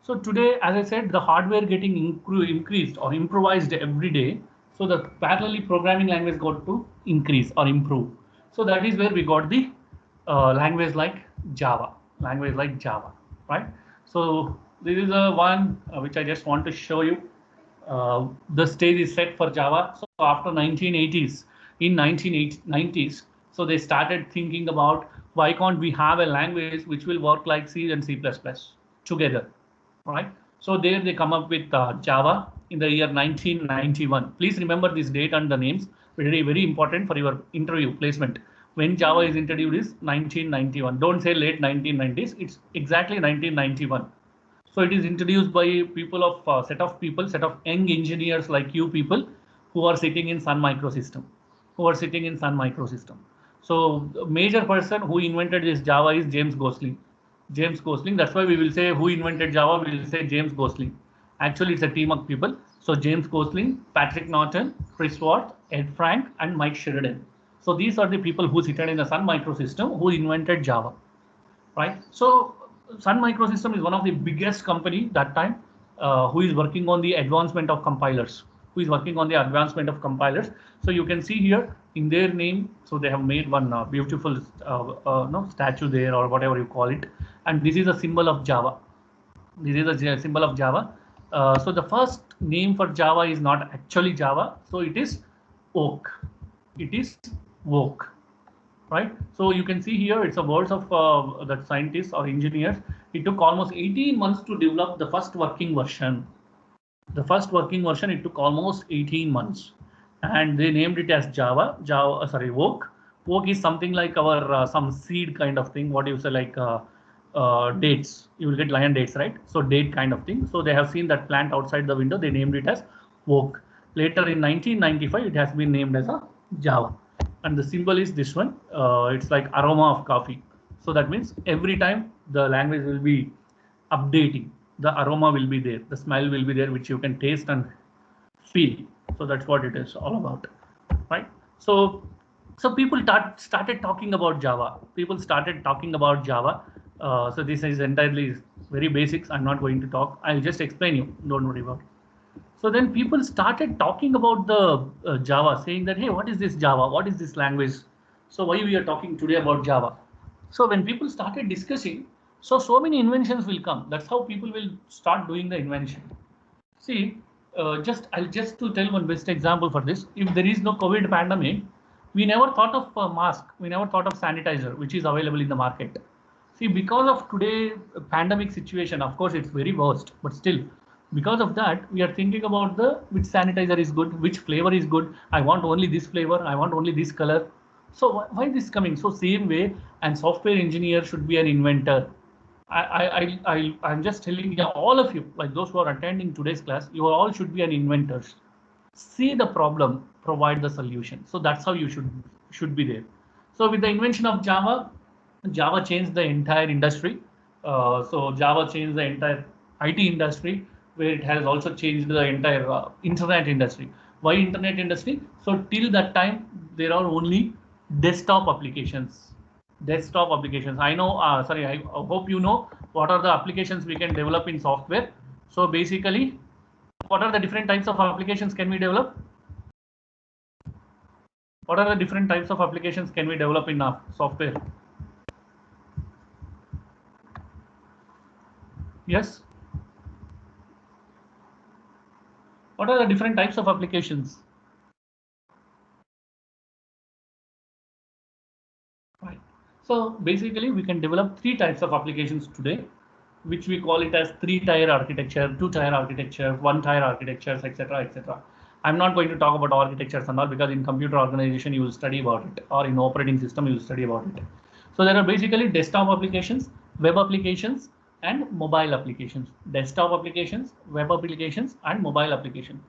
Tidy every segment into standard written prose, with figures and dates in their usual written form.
So today, as I said, the hardware getting increased or improvised every day. So the parallelly programming language got to increase or improve. So that is where we got the language like Java, right? So this is a one which I just want to show you. The stage is set for Java. So after 1980s, in 1990s, so they started thinking about why can't we have a language which will work like C and C++ together, right? So there they come up with Java in the year 1991. Please remember this date and the names. Very important for your interview placement. When Java is introduced is 1991. Don't say late 1990s. It's exactly 1991. So it is introduced by people of set of young engineers like you people who are sitting in Sun Microsystem, So the major person who invented this Java is James Gosling. James Gosling. That's why we will say who invented Java. We will say James Gosling. Actually, it's a team of people. So James Gosling, Patrick Norton, Chris Watt, Ed Frank, and Mike Sheridan. So these are the people who sit in the Sun Microsystem who invented Java, right? So Sun Microsystem is one of the biggest company that time who is working on the advancement of compilers. So you can see here in their name, so they have made one beautiful no, statue there or whatever you call it, and this is a symbol of Java. So the first name for Java is not actually Java, so it is Oak. It is Oak, right? So you can see here it's a words of that scientists or engineers. It took almost 18 months to develop the first working version. It took almost 18 months, and they named it as Oak. Oak is something like our some seed kind of thing. What do you say, like dates? You will get lion dates, right? So date kind of thing. So they have seen that plant outside the window. They named it as Oak. Later in 1995, it has been named as a Java, and the symbol is this one. It's like aroma of coffee. So that means every time the language will be updating, the aroma will be there, the smell will be there, which you can taste and feel. So that's what it is all about, right? So people started talking about Java. So this is entirely very basics. I'm not going to talk. I'll just explain you. Don't worry about it. So then people started talking about the Java, saying that, hey, what is this Java? What is this language? So why we are talking today about Java? So when people started discussing, so many inventions will come. That's how people will start doing the invention. See, I'll just to tell one best example for this. If there is no COVID pandemic, we never thought of a mask. We never thought of sanitizer, which is available in the market. See, because of today pandemic situation, of course, it's very worst, but still, because of that, we are thinking about the which sanitizer is good, which flavor is good. I want only this flavor. I want only this color. So why this coming? So same way, and software engineer should be an inventor. I'm just telling you, all of you, like those who are attending today's class, you all should be an inventors. See the problem, provide the solution. So that's how you should be there. So with the invention of Java, Java changed the entire industry. So Java changed the entire IT industry, where it has also changed the entire internet industry. Why internet industry? So till that time, there are only desktop applications. I know, sorry, I hope you know what are the applications we can develop in software. So basically, what are the different types of applications can we develop? What are the different types of applications can we develop in software? Yes. What are the different types of applications? Right. So basically, we can develop three types of applications today, which we call it as three-tier architecture, two-tier architecture, one-tier architectures, etc., etc. I'm not going to talk about architectures and all, because in computer organization you will study about it, or in operating system you will study about it. So there are basically desktop applications, web applications, and mobile applications. Desktop applications, web applications, and mobile application.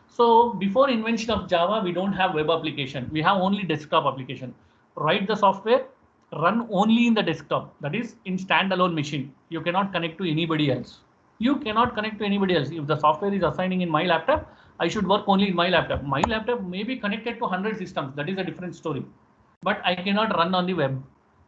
So before invention of Java, we don't have web application. We have only desktop application. Write the software, run only in the desktop. That is in standalone machine. You cannot connect to anybody else. If the software is assigning in my laptop, I should work only in my laptop. My laptop may be connected to 100 systems. That is a different story. But I cannot run on the web.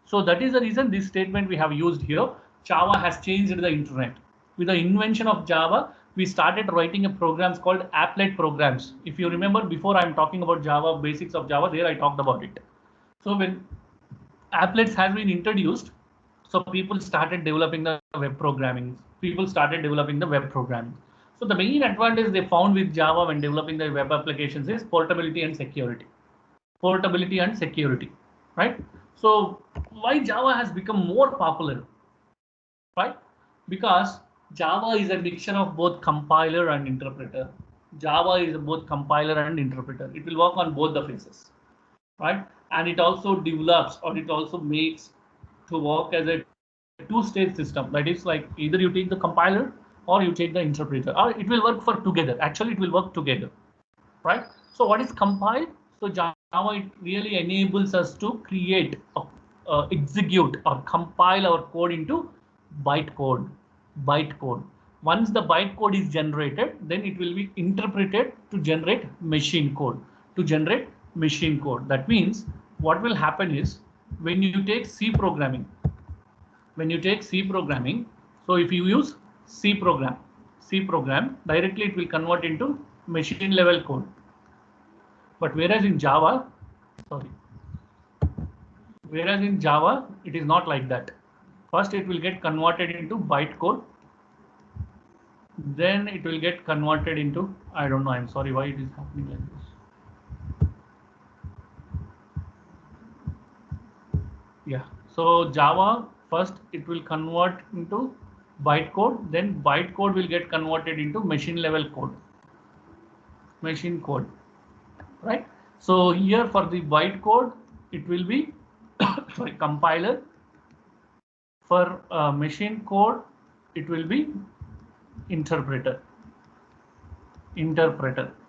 So that is the reason this statement we have used here. Java has changed the internet. with the invention of Java, we started writing a programs called applet programs. If you remember, before I'm talking about Java, basics of Java, there I talked about it. So when applets has been introduced, so people started developing the web programming. People started developing the web programming. So the main advantage they found with Java when developing the web applications is portability and security. Portability and security, right? So why Java has become more popular, right? Because Java is a mixture of both compiler and interpreter. Java is both compiler and interpreter. It will work on both the phases, right? And it also develops, or it also makes to work as a two-stage system. That is, like, either you take the compiler or you take the interpreter, or it will work for together. Actually, it will work together, right? So what is compile? So Java, it really enables us to create, execute or compile our code into bytecode. Bytecode. Once the bytecode is generated, then it will be interpreted to generate machine code. To generate machine code. That means what will happen is when you take C programming, so if you use C program, directly it will convert into machine level code. But whereas in Java, it is not like that. First, it will get converted into bytecode. Then it will get converted into, I don't know, I'm sorry why it is happening like this. Yeah, so Java, first it will convert into bytecode, then bytecode will get converted into machine level code. Machine code, right? So here for the bytecode, it will be sorry, compiler. For machine code, it will be interpreter.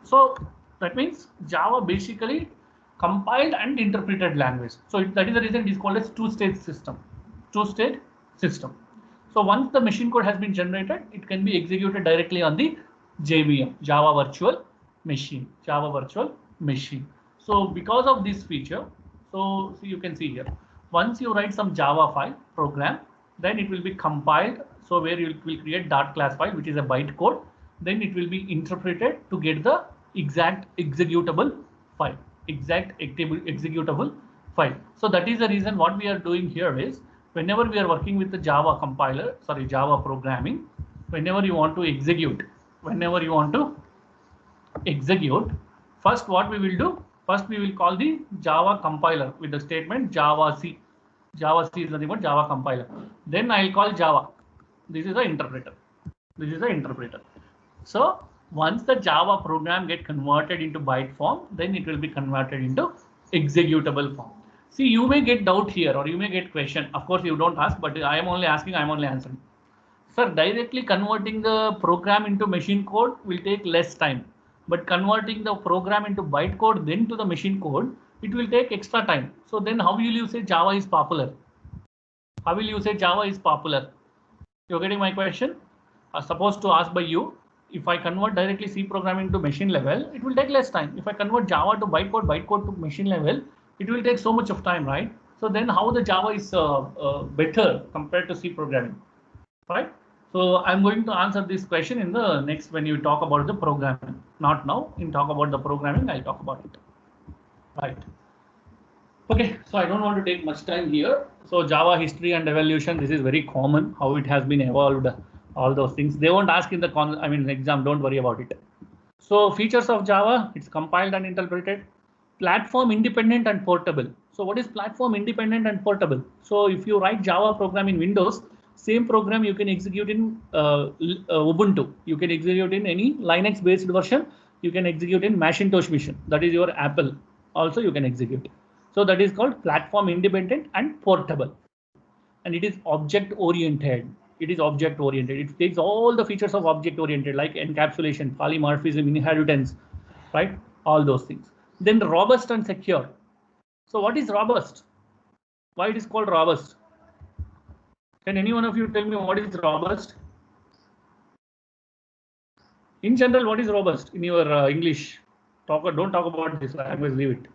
So that means Java basically compiled and interpreted language. So that is the reason it is called as two-stage system. Two-stage system. So once the machine code has been generated, it can be executed directly on the JVM, Java Virtual Machine. So because of this feature, so you can see here, once you write some Java file program, then it will be compiled. So where you will create dot class file, which is a bytecode, then it will be interpreted to get the exact executable file. So that is the reason what we are doing here is, whenever we are working with the Java compiler, Java programming, whenever you want to execute, first what we will do, first we will call the Java compiler with the statement Java C. Java C is nothing but Java compiler. Then I'll call Java. This is the interpreter. So once the Java program get converted into byte form, then it will be converted into executable form. See, you may get doubt here, or you may get question. Of course, you don't ask, but I am only asking, I am only answering. Sir, directly converting the program into machine code will take less time, but converting the program into bytecode then to the machine code, it will take extra time. So then how will you say Java is popular? You're getting my question? Supposed to ask by you, if I convert directly C programming to machine level, it will take less time. If I convert Java to bytecode to machine level, it will take so much of time, right? So then how the Java is better compared to C programming, right? So I'm going to answer this question in the next, when you talk about the programming. Not now. In talk about the programming, I'll talk about it. Right. Okay, so I don't want to take much time here. So Java history and evolution, this is very common, how it has been evolved, all those things. They won't ask in the exam, don't worry about it. So features of Java, it's compiled and interpreted, platform independent and portable. So what is platform independent and portable? So if you write Java program in Windows, same program you can execute in Ubuntu. You can execute in any Linux based version. You can execute in Macintosh machine. That is your Apple. Also you can execute. So that is called platform independent and portable. And it is object oriented. It takes all the features of object oriented, like encapsulation, polymorphism, inheritance, right? All those things. Then robust and secure. So what is robust? Why it is called robust? Can any one of you tell me what is robust? In general, what is robust in your English? Don't talk about this language, leave it.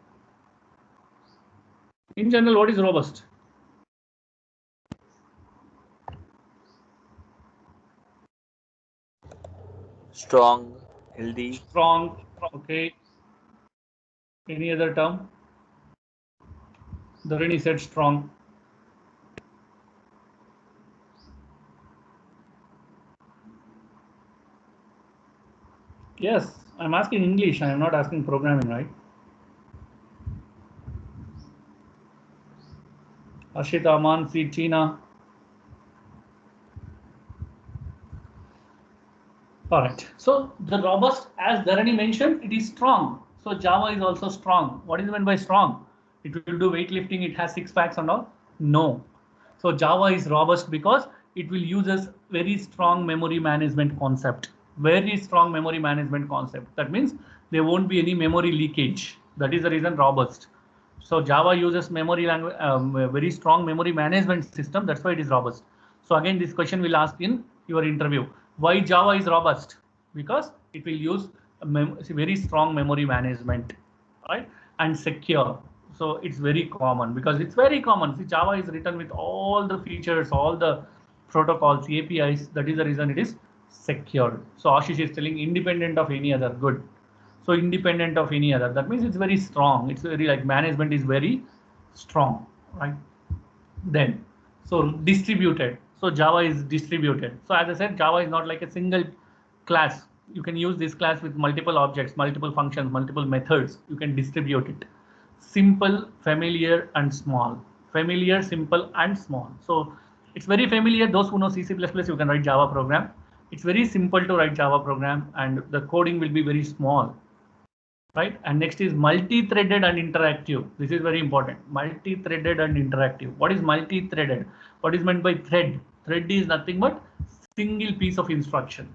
In general, what is robust? Strong, healthy. Strong. Okay. Any other term? Dharani said strong. Yes, I'm asking English. I am not asking programming, right? Ashita, Mansi, China. All right. So the robust, as Dharani mentioned, it is strong. So Java is also strong. What is meant by strong? It will do weightlifting. It has six packs and all. No. So Java is robust because it will use a very strong memory management concept. Very strong memory management concept. That means there won't be any memory leakage. That is the reason robust. So Java uses memory language, a very strong memory management system. That's why it is robust. So again, this question will ask in your interview. Why Java is robust? Because it will use a very strong memory management, right? And secure. So it's very common because it's very common. See, Java is written with all the features, all the protocols, APIs. That is the reason it is secured. So Ashish is telling independent of any other. Good. So independent of any other. That means it's very strong. It's very like management is very strong, right? Then, so distributed. So Java is distributed. So as I said, Java is not like a single class. You can use this class with multiple objects, multiple functions, multiple methods. You can distribute it. Simple, familiar, and small. Familiar, simple, and small. So it's very familiar. Those who know C++, you can write Java program. It's very simple to write Java program, and the coding will be very small, right? And next is multi-threaded and interactive. This is very important. Multi-threaded and interactive. What is multi-threaded? What is meant by thread? Thread is nothing but single piece of instruction.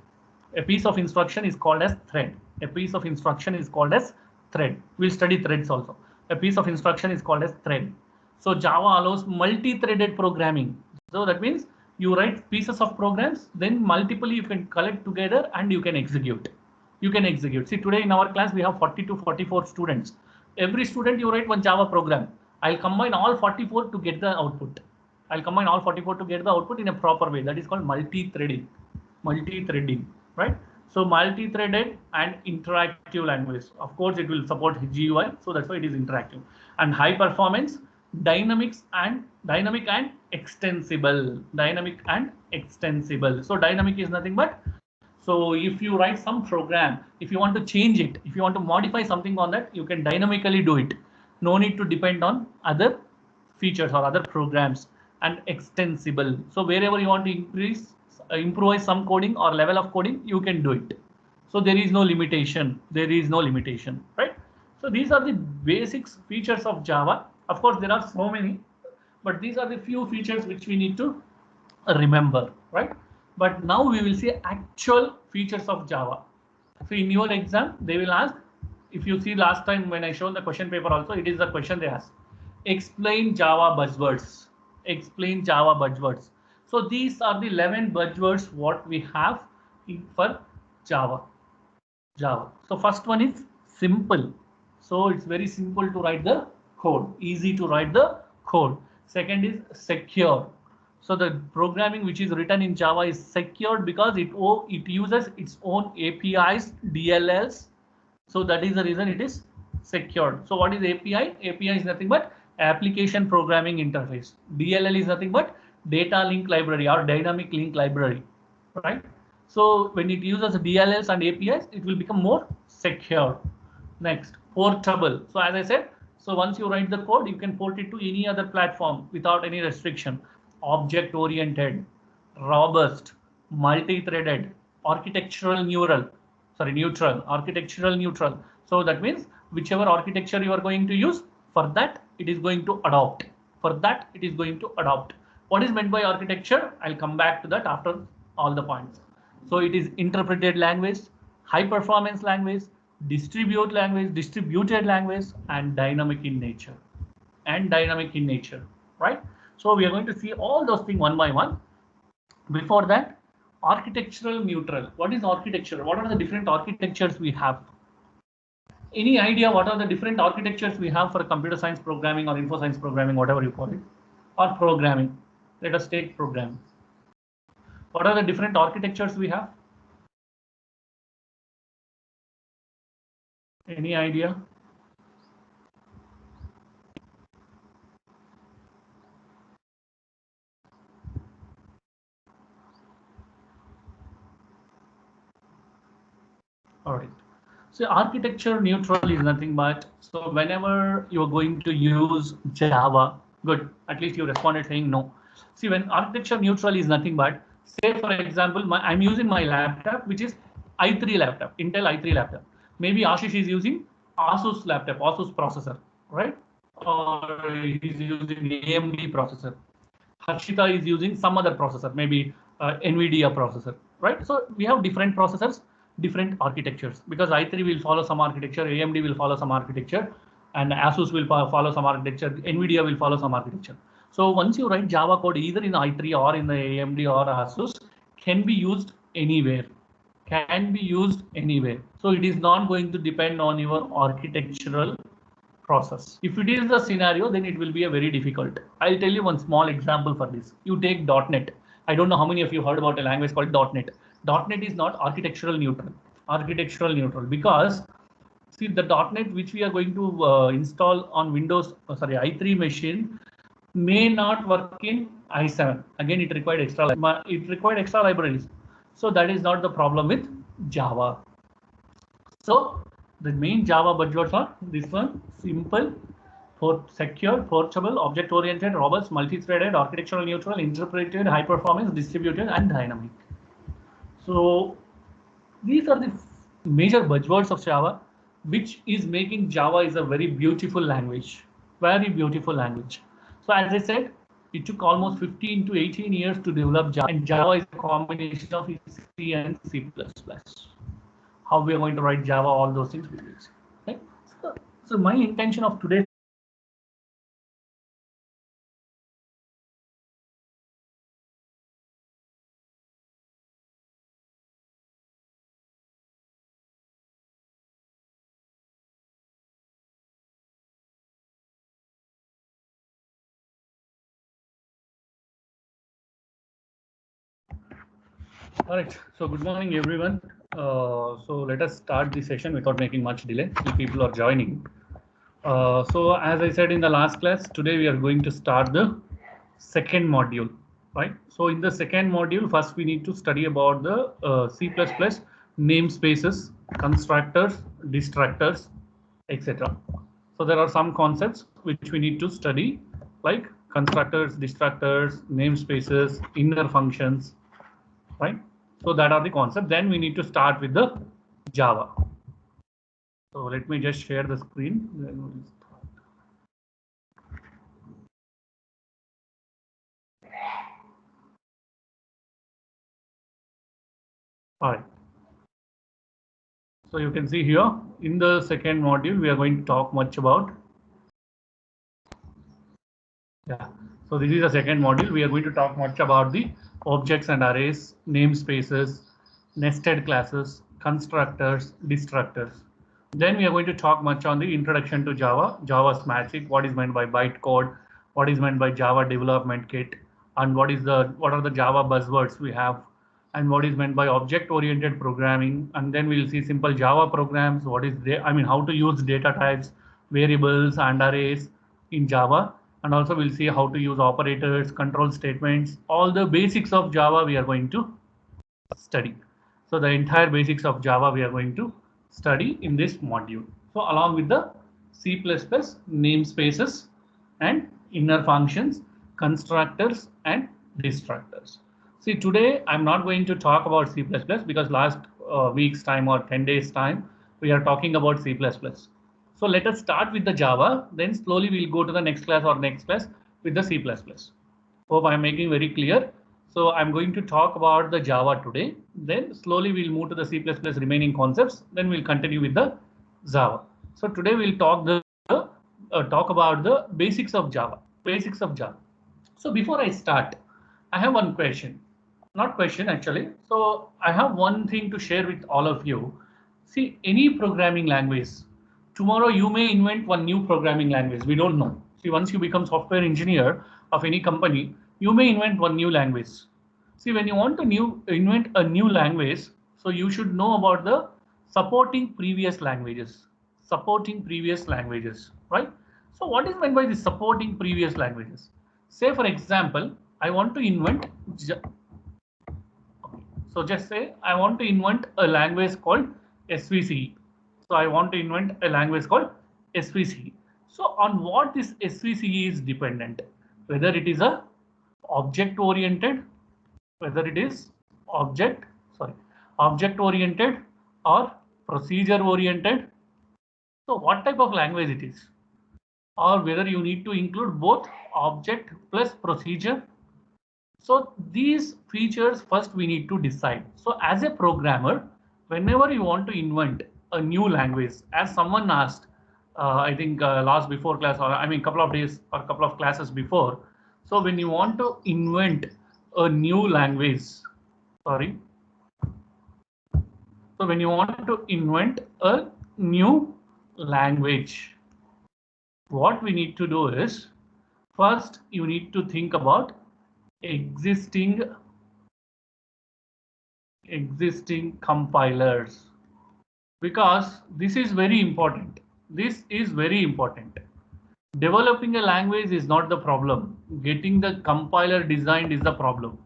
A piece of instruction is called as thread. A piece of instruction is called as thread. We'll study threads also. A piece of instruction is called as thread. So Java allows multi-threaded programming. So that means you write pieces of programs, then multiply you can collect together and you can execute. You can execute. See, today in our class we have 40 to 44 students. Every student you write one Java program. I'll combine all 44 to get the output. I'll combine all 44 to get the output in a proper way. That is called multi-threading. Multi-threading, right? So multi-threaded and interactive language. Of course, it will support GUI, so that's why it is interactive. And high performance, dynamic and extensible. Dynamic and extensible. So dynamic is nothing but, so if you write some program, if you want to change it, if you want to modify something on that, you can dynamically do it. No need to depend on other features or other programs. And extensible. So wherever you want to improvise some coding or level of coding, you can do it. So there is no limitation. There is no limitation, right? So these are the basics features of Java. Of course, there are so many, but these are the few features which we need to remember, right? But now we will see actual features of Java. So in your exam, they will ask, if you see last time when I showed the question paper also, it is the question they ask. Explain Java buzzwords. Explain Java buzzwords. So these are the 11 buzzwords what we have for Java. Java. So first one is simple. So it's very simple to write the code, easy to write the code. Second is secure. So the programming which is written in Java is secured because it uses its own APIs, DLLs. So that is the reason it is secured. So what is API? API is nothing but application programming interface. DLL is nothing but data link library or dynamic link library, right? So when it uses DLLs and APIs, it will become more secure. Next, portable. So as I said, so once you write the code, you can port it to any other platform without any restriction. Object oriented, robust, multi-threaded, architectural neutral, architectural neutral. So that means whichever architecture you are going to use, for that it is going to adopt. For that it is going to adopt. What is meant by architecture? I'll come back to that after all the points. So it is interpreted language, high performance language, distributed language, and dynamic in nature. And dynamic in nature, right? So we are going to see all those things one by one. Before that, architectural neutral. What is architecture? What are the different architectures we have? Any idea what are the different architectures we have for computer science programming or info science programming, whatever you call it, or programming? Let us take programming. What are the different architectures we have? Any idea? All right. So architecture neutral is nothing but, so whenever you're going to use Java, good, at least you responded saying no. See, when architecture neutral is nothing but, say for example, I'm using my laptop, which is i3 laptop, Intel i3 laptop. Maybe Ashish is using Asus laptop, Asus processor, right? Or he's using AMD processor. Harshita is using some other processor, maybe NVIDIA processor, right? So we have different processors, different architectures, because i3 will follow some architecture, AMD will follow some architecture, and Asus will follow some architecture, NVIDIA will follow some architecture. So once you write Java code either in i3 or in the AMD or Asus, can be used anywhere, can be used anywhere. So it is not going to depend on your architectural process. If it is the scenario, then it will be a very difficult. I'll tell you one small example for this. You take .NET. I don't know how many of you heard about a language called .NET. .NET is not architectural neutral. Architectural neutral because see the .NET which we are going to install on Windows, i3 machine may not work in i7. Again, it required extra libraries. So that is not the problem with Java. So the main Java buzzwords are this one: simple, secure, portable, object-oriented, robust, multi-threaded, architectural neutral, interpreted, high-performance, distributed, and dynamic. So these are the major buzzwords of Java, which is making Java is a very beautiful language, very beautiful language. So as I said, it took almost 15 to 18 years to develop Java, and Java is a combination of C and C++. How we are going to write Java, all those things we will see. Okay? So my intention of today. All right. So good morning, everyone. So let us start the session without making much delay. If people are joining. So as I said in the last class, today we are going to start the second module, right? So in the second module, first we need to study about the C++ namespaces, constructors, destructors, etc. So there are some concepts which we need to study, like constructors, destructors, namespaces, inner functions, right? So that are the concepts. Then we need to start with the Java. So let me just share the screen. All right. So you can see here in the second module, we are going to talk much about. Yeah. So this is the second module. We are going to talk much about the objects and arrays, namespaces, nested classes, constructors, destructors. Then we are going to talk much on the introduction to Java, Java's magic, what is meant by bytecode, what is meant by Java development kit, and what are the Java buzzwords we have, and what is meant by object-oriented programming. And then we'll see simple Java programs, how to use data types, variables, and arrays in Java. And also we'll see how to use operators, control statements, all the basics of Java we are going to study. So the entire basics of Java we are going to study in this module. So along with the C++ namespaces and inner functions, constructors and destructors. See, today I'm not going to talk about C++ because last week's time or 10 days time, we are talking about C++. So let us start with the Java, then slowly we'll go to the next class or next class with the C++. Hope I'm making very clear. So I'm going to talk about the Java today, then slowly we'll move to the C++ remaining concepts, then we'll continue with the Java. So today we'll talk about the basics of Java, basics of Java. So before I start, I have one question, not question actually. So I have one thing to share with all of you. See, any programming language, tomorrow you may invent one new programming language. We don't know. See, once you become software engineer of any company, you may invent one new language. See, when you want to invent a new language, so you should know about the supporting previous languages. supporting previous languages, right? So what is meant by the supporting previous languages? Say for example, I want to invent, so just say I want to invent a language called SVC. So I want to invent a language called SVC. So on what this SVC is dependent, whether it is a object oriented, whether it is object, sorry, object oriented or procedure oriented. So what type of language it is, or whether you need to include both object plus procedure. So these features first we need to decide. So as a programmer, whenever you want to invent a new language, as someone asked, I think last before class, or I mean couple of days or couple of classes before. So when you want to invent a new language, sorry. So when you want to invent a new language, what we need to do is, first you need to think about existing compilers, because this is very important. This is very important. Developing a language is not the problem. Getting the compiler designed is the problem.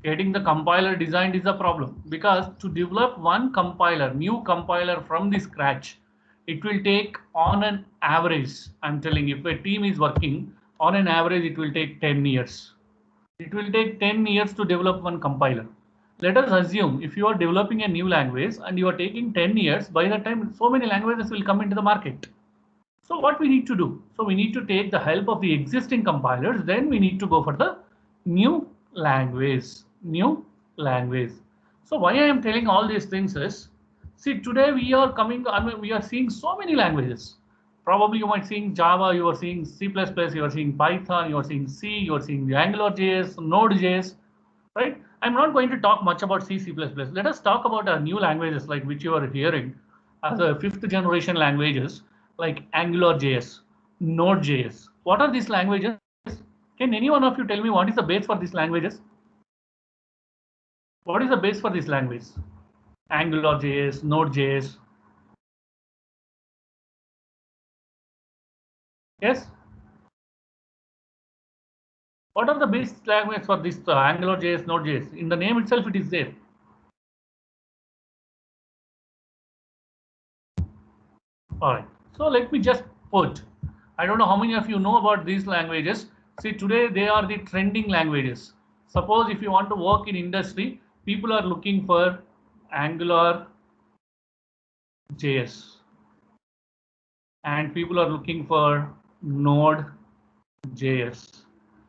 Getting the compiler designed is the problem, because to develop one compiler, new compiler from the scratch, it will take on an average, I'm telling you, if a team is working on an average, it will take 10 years. It will take 10 years to develop one compiler. Let us assume if you are developing a new language and you are taking 10 years, by the time so many languages will come into the market. So what we need to do? So we need to take the help of the existing compilers, then we need to go for the new language. So why I am telling all these things is, see, today we are we are seeing so many languages. Probably you might seeing Java, you are seeing C++, you are seeing Python, you are seeing C, you are seeing the AngularJS, Node.js, right? I'm not going to talk much about C, C++. Let us talk about our new languages, like which you are hearing as a 5th generation languages, like AngularJS, Node.js. What are these languages? Can any one of you tell me what is the base for these languages? What is the base for this language? AngularJS, Node.js. Yes? What are the base languages for this AngularJS, Node.js? In the name itself, it is there. All right. So let me just put, I don't know how many of you know about these languages. See, today they are the trending languages. Suppose if you want to work in industry, people are looking for AngularJS, and people are looking for Node.js.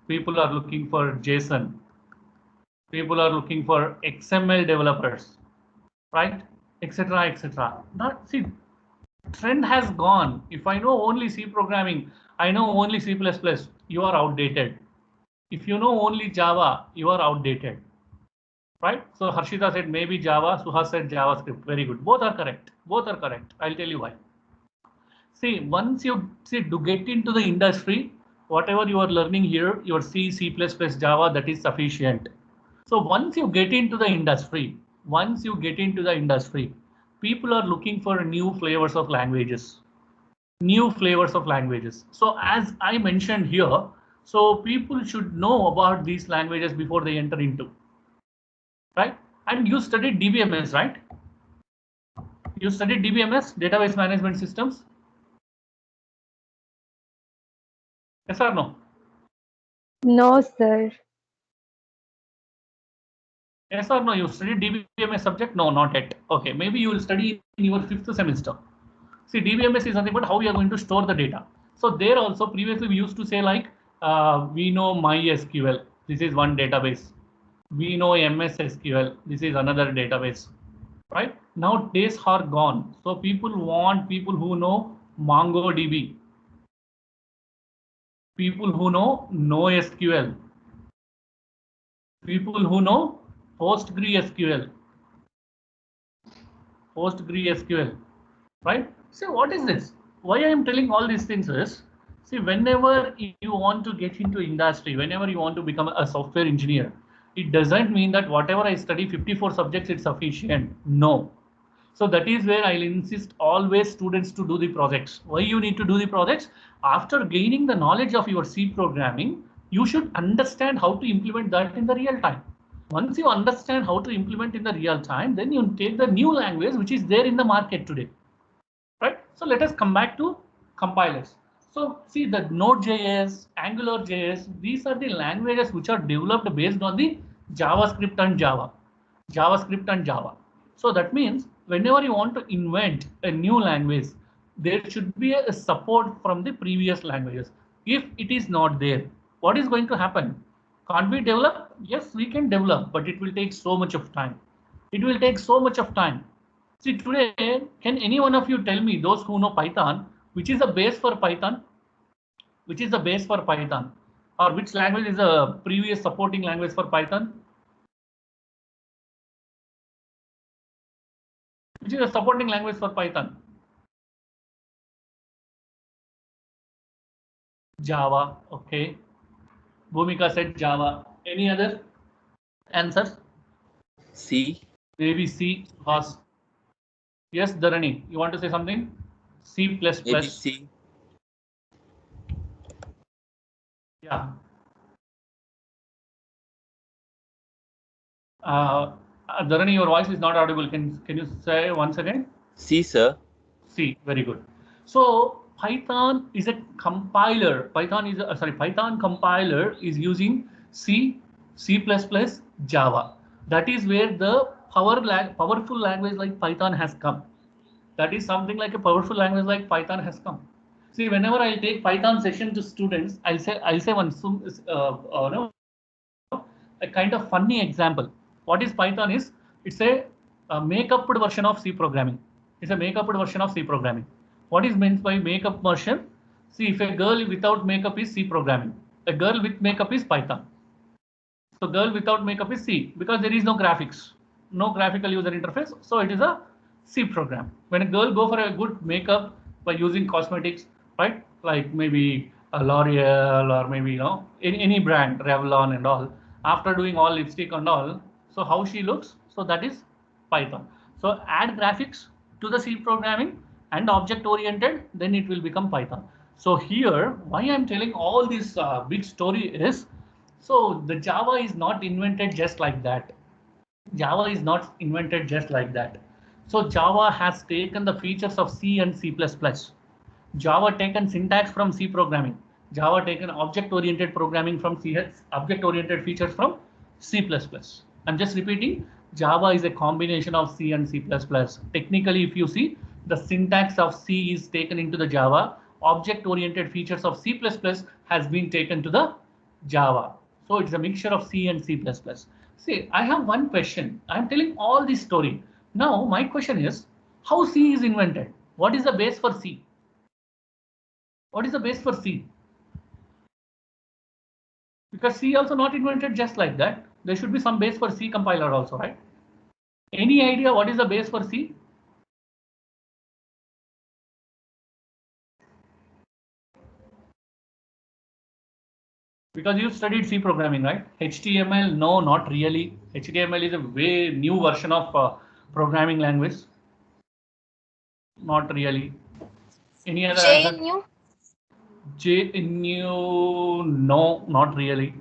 People are looking for JSON. People are looking for XML developers, right? Etc. etc. Not, see, trend has gone. If I know only C programming, I know only C++, you are outdated. If you know only Java, you are outdated, right? So Harshita said maybe Java, Suhas said JavaScript. Very good. Both are correct. Both are correct. I'll tell you why. See, once you see to get into the industry, whatever you are learning here, your C, C++, Java, that is sufficient. So once you get into the industry, people are looking for new flavors of languages. So as I mentioned here, so people should know about these languages before they enter into, right? And you studied DBMS, right? You studied DBMS, database management systems. Yes or no? No, sir. Yes or no? You studied DBMS subject? No, not yet. Okay, maybe you will study in your 5th semester. See, DBMS is nothing but how we are going to store the data. So there also previously we used to say like, we know MySQL. This is one database. We know MS SQL. This is another database, right? Now days are gone. So people want people who know MongoDB. People who know NoSQL. People who know PostgreSQL. Right? So what is this? Why I am telling all these things is, see, whenever you want to get into industry, whenever you want to become a software engineer, it doesn't mean that whatever I study 54 subjects is sufficient. No. So that is where I'll insist always students to do the projects. Why you need to do the projects? After gaining the knowledge of your C programming, you should understand how to implement that in the real time. Once you understand how to implement in the real time, then you take the new language which is there in the market today. Right? So let us come back to compilers. So see the Node.js, AngularJS, these are the languages which are developed based on the JavaScript and Java. So that means whenever you want to invent a new language, there should be a support from the previous languages. If it is not there, what is going to happen? Can't we develop? Yes, we can develop, but it will take so much of time. See, today, can any one of you tell me, those who know Python, which is the base for Python? Or which language is a previous supporting language for Python? Which is a supporting language for Python? Java. Okay. Bhumika said Java. Any other answers? C. Maybe C. Yes, Dharani, you want to say something? C++. Maybe C. Yeah. Dharani, your voice is not audible. Can you say once again? C, sir. C. Very good. So Python is a compiler. Python compiler is using C, C++, Java. That is where the powerful language like Python has come. That is something like a powerful language like Python has come. See, whenever I take Python session to students, I'll say one a kind of funny example. What is Python is? It's a make-up version of C programming. What is meant by make-up version? See, if a girl without makeup is C programming, a girl with makeup is Python. So girl without makeup is C because there is no graphics, no graphical user interface. So it is a C program. When a girl go for a good makeup by using cosmetics, right? Like maybe a L'Oreal or maybe any brand, Revlon and all. After doing all lipstick and all, so how she looks? So that is Python. So add graphics to the C programming and object oriented, then it will become Python. So here, why I'm telling all this big story is, so the Java is not invented just like that. So Java has taken the features of C and C++. Java taken syntax from C programming. Java taken object-oriented programming from C, object-oriented features from C++. I'm just repeating, Java is a combination of C and C++. Technically, if you see, the syntax of C is taken into the Java. Object-oriented features of C++ has been taken to the Java. So it's a mixture of C and C++. See, I have one question. I'm telling all this story. Now, my question is, how C is invented? What is the base for C? Because C also not invented just like that. There should be some base for C compiler also, right? Any idea what is the base for C? Because you studied C programming, right? HTML, no, not really. HTML is a way new version of programming language. Not really. Any other answer? JNU, no, not really.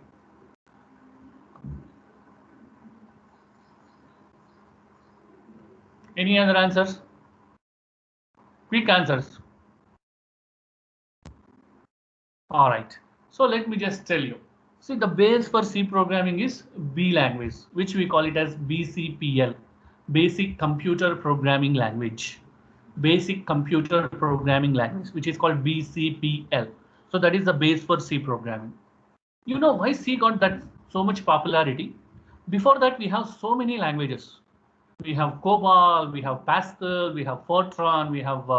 Any other answers? Quick answers. All right. So let me just tell you. See, the base for C programming is B language, which we call it as BCPL, Basic Computer Programming Language. Which is called BCPL. So that is the base for C programming. You know why C got that so much popularity? Before that, we have so many languages. We have COBOL, we have Pascal, we have Fortran, we have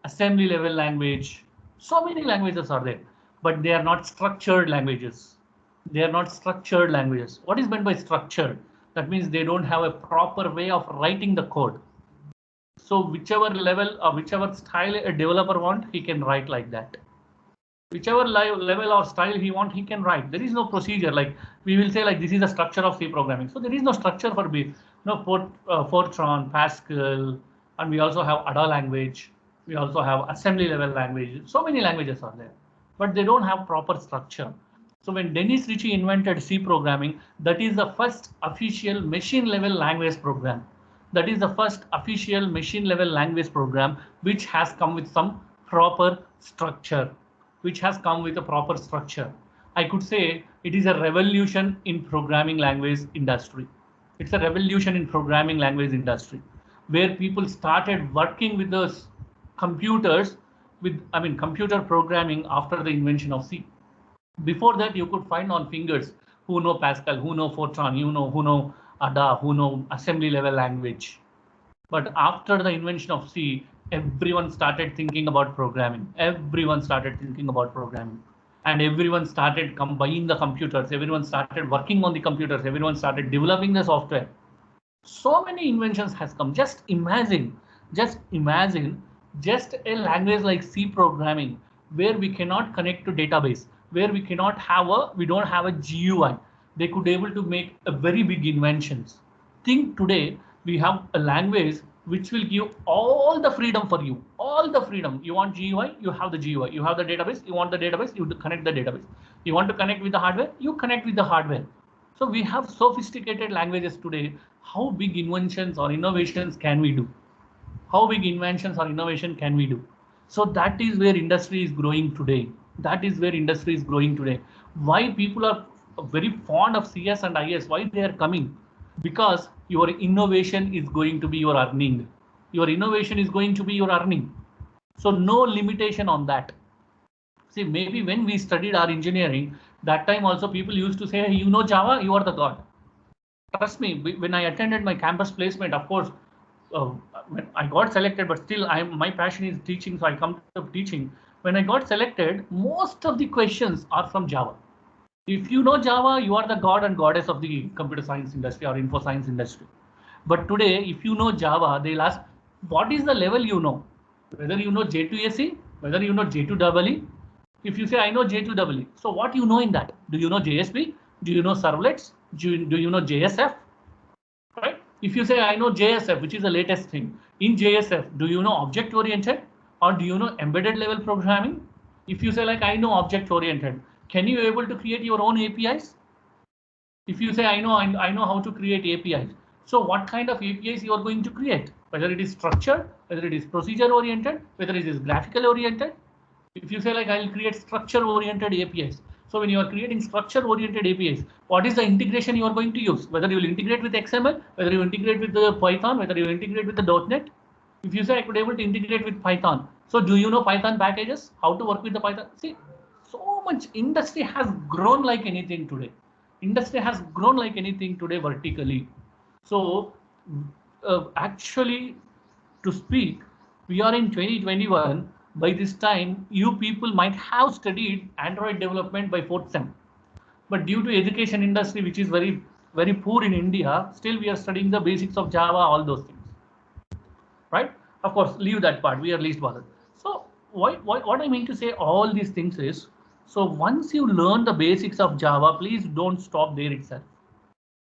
assembly level language. So many languages are there, but they are not structured languages. What is meant by structured? That means they don't have a proper way of writing the code. So whichever level or whichever style a developer wants, he can write like that. Whichever level or style he wants, he can write. There is no procedure like we will say like this is the structure of C programming. So there is no structure for Fortran, Pascal, and we also have ADA language. We also have assembly level language. So many languages are there, but they don't have proper structure. So when Dennis Ritchie invented C programming, that is the first official machine level language program. That is the first official machine level language program which has come with some proper structure, which has come with a proper structure. I could say it is a revolution in programming language industry. It's a revolution in programming language industry, where people started working with those computers with, computer programming after the invention of C. Before that, you could find on fingers who know Pascal, who know Fortran, who know ADA, who know assembly level language. But after the invention of C, everyone started thinking about programming. Everyone started thinking about programming. And everyone started combining the computers. Everyone started working on the computers. Everyone started developing the software. So many inventions has come. Just imagine just a language like C programming, where we cannot connect to database, where we don't have a GUI. They could able to make a very big inventions. Think today we have a language which will give all the freedom for you, all the freedom. You want GUI, you have the GUI. You have the database, you want the database, you connect the database. You want to connect with the hardware, you connect with the hardware. So we have sophisticated languages today. How big inventions or innovations can we do? How big inventions or innovation can we do? So that is where industry is growing today. That is where industry is growing today. Why people are very fond of CS and IS? Why they are coming? Because your innovation is going to be your earning. Your innovation is going to be your earning. So no limitation on that. See, maybe when we studied our engineering, that time also people used to say, hey, you know Java, you are the god. Trust me, when I attended my campus placement, of course, when I got selected, but still my passion is teaching, so I come to teaching. When I got selected, most of the questions are from Java. If you know Java, you are the god and goddess of the computer science industry or info science industry. But today, if you know Java, they'll ask, what is the level you know? Whether you know J2SE, whether you know J2EE. If you say, I know J2EE, so what you know in that? Do you know JSP? Do you know servlets? Do you know JSF? Right? If you say, I know JSF, which is the latest thing. In JSF, do you know object-oriented or do you know embedded level programming? If you say, like, I know object-oriented, can you able to create your own APIs? If you say, I know how to create APIs. So what kind of APIs you are going to create? Whether it is structured, whether it is procedure-oriented, whether it is graphical-oriented. If you say, like, I'll create structure-oriented APIs. So when you are creating structure-oriented APIs, what is the integration you are going to use? Whether you will integrate with XML, whether you integrate with the Python, whether you integrate with the .NET. If you say I could able to integrate with Python, so do you know Python packages? How to work with the Python? See, so much industry has grown like anything today. Industry has grown like anything today vertically. So actually, to speak, we are in 2021. By this time, you people might have studied Android development by 4th sem. But due to education industry, which is very, very poor in India, still we are studying the basics of Java, all those things. Right? Of course, leave that part. We are least bothered. So what I mean to say all these things is, so once you learn the basics of Java, please don't stop there itself.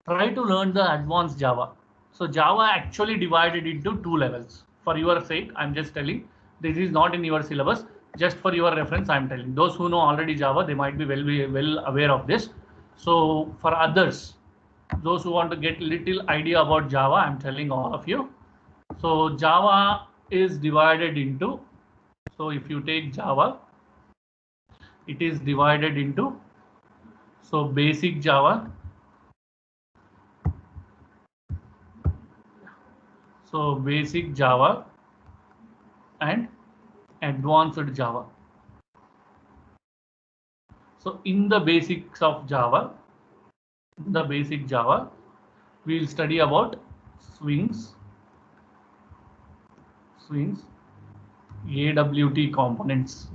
Try to learn the advanced Java. So Java actually divided into 2 levels. For your sake, I'm just telling, this is not in your syllabus. Just for your reference, I'm telling. Those who know already Java, they might be well aware of this. So for others, those who want to get little idea about Java, I'm telling all of you. So Java is divided into, so if you take Java, it is divided into, so basic Java. So basic Java and advanced Java. So in the basics of Java, we'll study about swings, AWT components.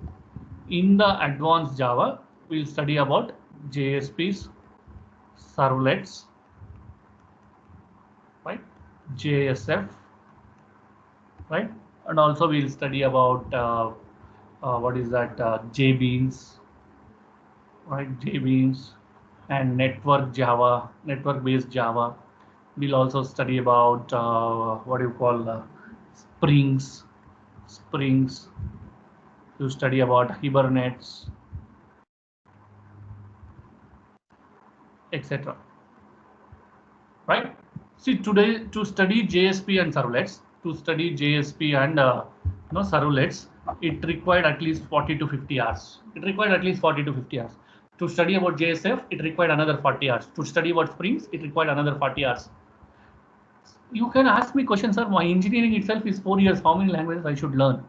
In the advanced Java, we'll study about JSPs, servlets, right? JSF, right? And also we'll study about what is that, JBeans, right? JBeans and network Java, network-based Java. We'll also study about what do you call Springs, you study about Hibernates, etc. Right? See, today to study JSP and servlets, servlets, it required at least 40 to 50 hours. To study about JSF, it required another 40 hours. To study about Springs, it required another 40 hours. You can ask me questions, sir. My engineering itself is 4 years. How many languages I should learn?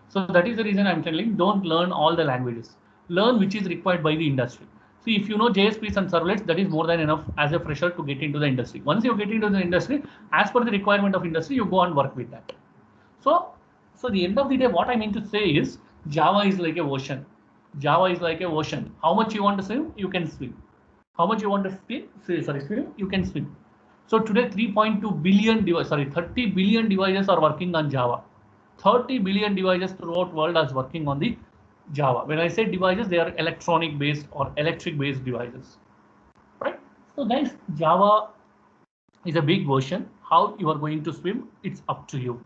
So that is the reason I'm telling, don't learn all the languages. Learn which is required by the industry. See, if you know JSPs and servlets, that is more than enough as a fresher to get into the industry. Once you get into the industry, as per the requirement of industry, you go and work with that. So the end of the day, what I mean to say is Java is like a ocean. How much you want to swim, you can swim. How much you want to swim, you can swim. So today 3.2 billion devices, 30 billion devices are working on Java. 30 billion devices throughout world are working on the Java. When I say devices, they are electronic based or electric based devices, right? So guys, Java is a big ocean. How you are going to swim, it's up to you.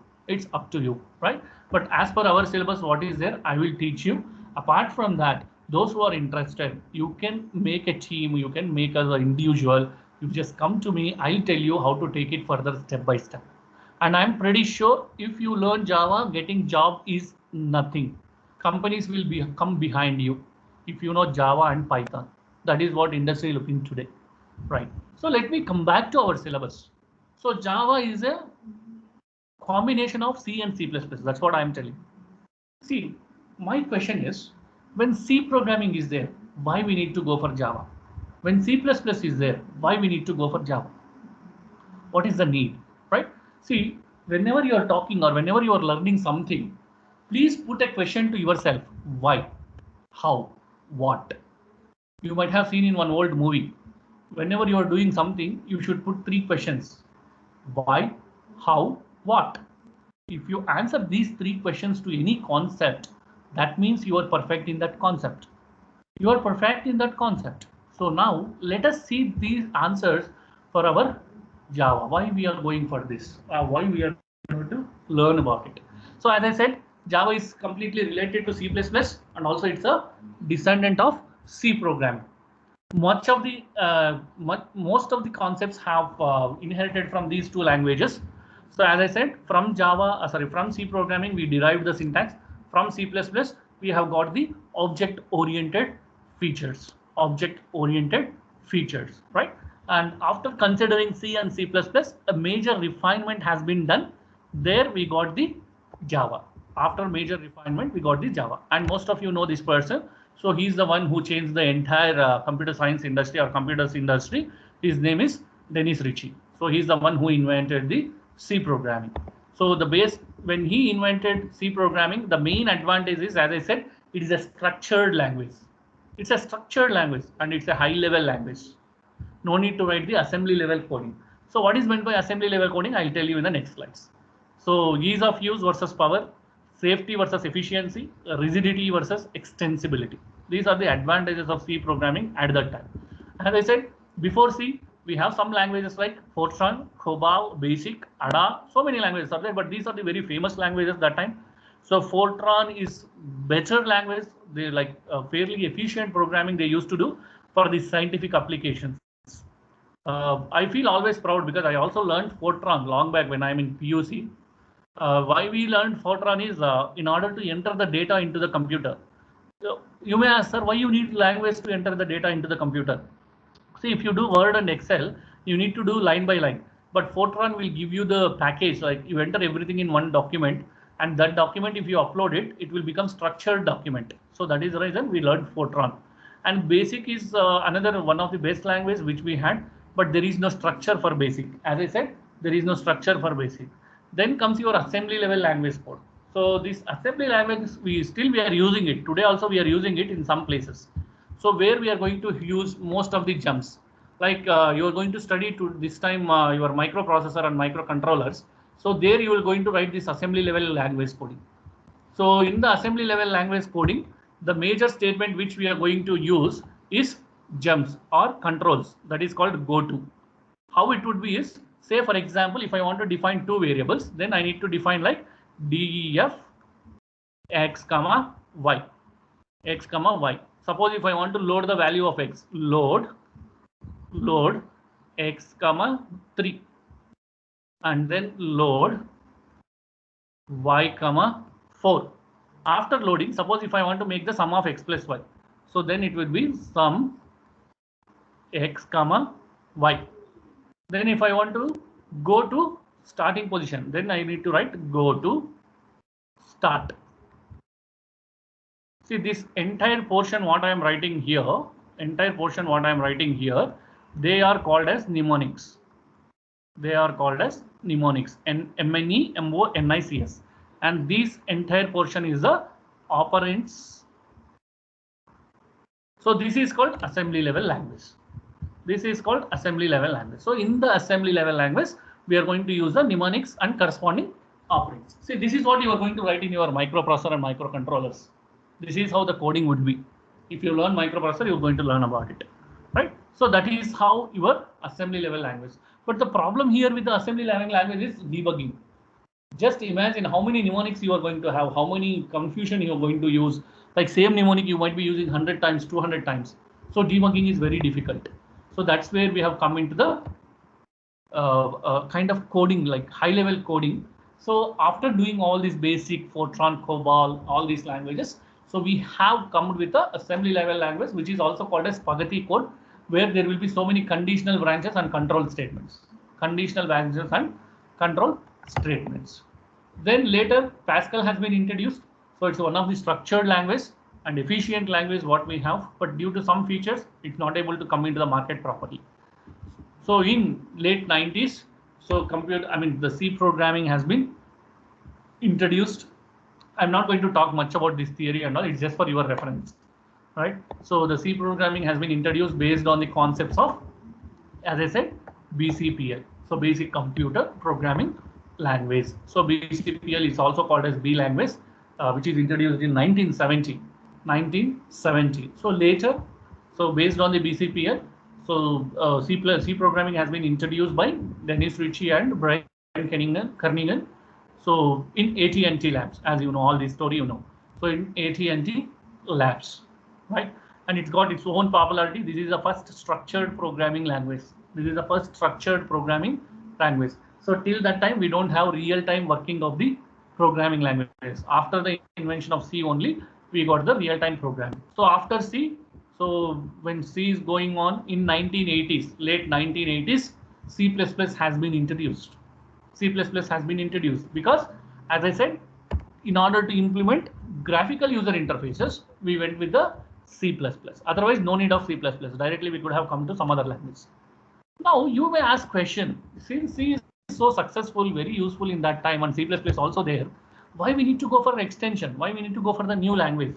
Right? But as per our syllabus, what is there, I will teach you. Apart from that, those who are interested, you can make a team, you can make as an individual. You just come to me, I'll tell you how to take it further step by step. And I'm pretty sure if you learn Java, getting job is nothing. Companies will come behind you if you know Java and Python. That is what industry is looking today, right? So let me come back to our syllabus. So Java is a combination of C and C++. That's what I'm telling. See, my question is, when C programming is there, why we need to go for Java? When C++ is there, why we need to go for Java? What is the need, right? See, whenever you are talking or whenever you are learning something, please put a question to yourself. Why? How? What? You might have seen in one old movie. Whenever you are doing something, you should put 3 questions. Why? How? What? If you answer these 3 questions to any concept, that means you are perfect in that concept. So now let us see these answers for our Java. Why we are going for this? Why we are going to learn about it? So as I said, Java is completely related to C++ and also it's a descendant of C programming. Most of the concepts have inherited from these 2 languages. So as I said, from from C programming, we derived the syntax. From C++, we have got the object-oriented features, right? And after considering C and C++, a major refinement has been done. There we got the Java. After major refinement, we got the Java. And most of you know this person. So he's the one who changed the entire computer science industry or computers industry. His name is Dennis Ritchie. So he's the one who invented the C programming. So when he invented C programming, the main advantage is, as I said, it is a structured language. It's a structured language and it's a high level language. No need to write the assembly level coding. So what is meant by assembly level coding? I'll tell you in the next slides. So ease of use versus power, safety versus efficiency, rigidity versus extensibility. These are the advantages of C programming at that time. As I said, before C, we have some languages like Fortran, COBOL, BASIC, ADA, so many languages are there, but these are the very famous languages that time. So Fortran is better language. They like fairly efficient programming they used to do for the scientific applications. I feel always proud because I also learned Fortran long back when I'm in PUC. Why we learned Fortran is in order to enter the data into the computer. So you may ask, sir, why you need language to enter the data into the computer? See, if you do Word and Excel, you need to do line by line. But Fortran will give you the package, like you enter everything in one document, and that document, if you upload it, it will become structured document. So that is the reason we learned Fortran. And BASIC is another one of the best language which we had, but there is no structure for BASIC. As I said, there is no structure for BASIC. Then comes your assembly level language code. So this assembly language, we are using it. Today also we are using it in some places. So where we are going to use most of the jumps, like you are going to study to this time your microprocessor and microcontrollers. So there you are going to write this assembly level language coding. So in the assembly level language coding, the major statement which we are going to use is jumps or controls. That is called goto. How it would be is, say for example, if I want to define two variables, then I need to define like def x comma y, x comma y. Suppose if I want to load the value of x, load x comma 3, and then load y comma 4. After loading, suppose if I want to make the sum of x plus y, so then it will be sum x comma y. Then if I want to go to starting position, then I need to write go to start. See, this entire portion what I am writing here, they are called as mnemonics. They are called as mnemonics, mnemonics, and this entire portion is the operands. So this is called assembly level language. This is called assembly level language. So in the assembly level language, we are going to use the mnemonics and corresponding operands. See, this is what you are going to write in your microprocessor and microcontrollers. This is how the coding would be. If you learn microprocessor, you're going to learn about it, right? So that is how your assembly level language. But the problem here with the assembly level language is debugging. Just imagine how many mnemonics you are going to have, how many confusion you are going to use. Like same mnemonic you might be using 100 times, 200 times. So debugging is very difficult. So that's where we have come into the kind of coding, like high level coding. So after doing all these basic Fortran, COBOL, all these languages, so we have come with the assembly level language, which is also called as spaghetti code, where there will be so many conditional branches and control statements. Conditional branches and control statements. Then later Pascal has been introduced. So it's one of the structured language and efficient language what we have, but due to some features, it's not able to come into the market properly. So in late 90s, so the C programming has been introduced. I'm not going to talk much about this theory and all, it's just for your reference, right? So the C programming has been introduced based on the concepts of, as I said, BCPL. So basic computer programming language. So BCPL is also called as B language, which is introduced in 1970. So later, so based on the BCPL, so C programming has been introduced by Dennis Ritchie and Brian Kernighan. So in AT&T Labs, as you know, all this story you know. So in AT&T Labs, right? And it's got its own popularity. This is the first structured programming language. So till that time, we don't have real-time working of the programming languages. After the invention of C only, we got the real-time programming. So after C, so when C is going on in 1980s, late 1980s, C++ has been introduced. Because, as I said, in order to implement graphical user interfaces, we went with the C++. Otherwise, no need of C++. Directly, we could have come to some other language. Now, you may ask question, since C is so successful, very useful in that time, and C++ also there, why we need to go for an extension? Why we need to go for the new language?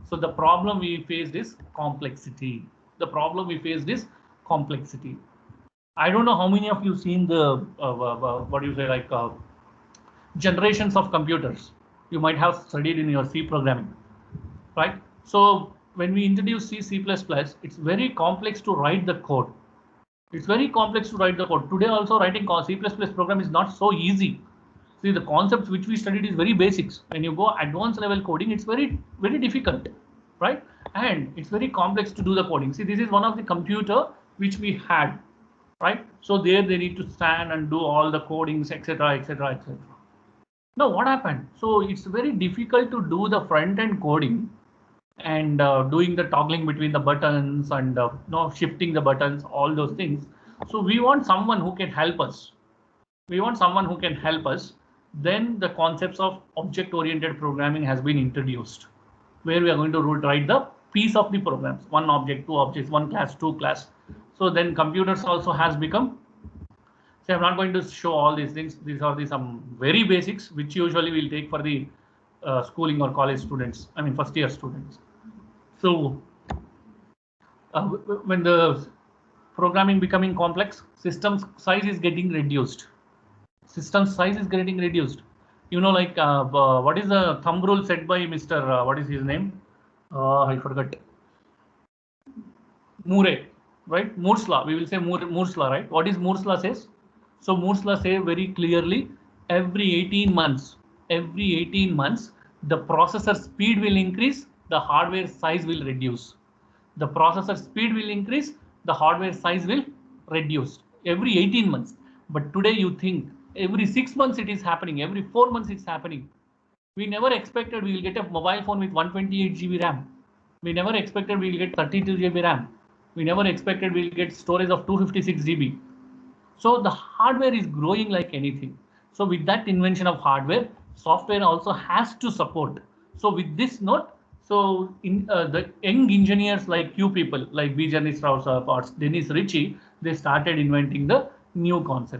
So the problem we faced is complexity. I don't know how many of you seen the generations of computers. You might have studied in your C programming, right? So when we introduce C++, it's very complex to write the code. Today also writing C++ program is not so easy. See, the concepts which we studied is very basics. When you go advanced level coding, it's very, very difficult, right? And it's very complex to do the coding. See, this is one of the computer which we had, right? So there they need to stand and do all the codings, etc., etc., etc. Now what happened? So it's very difficult to do the front-end coding and doing the toggling between the buttons and shifting the buttons, all those things. So we want someone who can help us. Then the concepts of object-oriented programming has been introduced, where we are going to write the piece of the programs, one object, two objects, one class, two class. So then computers also has become. So I'm not going to show all these things. These are some very basics, which usually we'll take for the schooling or college students. First year students. So when the programming becoming complex, system size is getting reduced. You know, like what is the thumb rule set by Mr. What is his name? I forgot. Moore, right? Moore's law. We will say Moore's law, right? What is Moore's law says? So Moore's law say very clearly, every 18 months, the processor speed will increase, the hardware size will reduce. The processor speed will increase, the hardware size will reduce every 18 months. But today you think every 6 months it is happening, every 4 months it's happening. We never expected we will get a mobile phone with 128 GB RAM. We never expected we will get 32 GB RAM. We never expected we will get storage of 256 GB. So the hardware is growing like anything. So with that invention of hardware, software also has to support. So with this note, so in the young engineers like you people, like Bijan Strauss or Dennis Ritchie, they started inventing the new concept.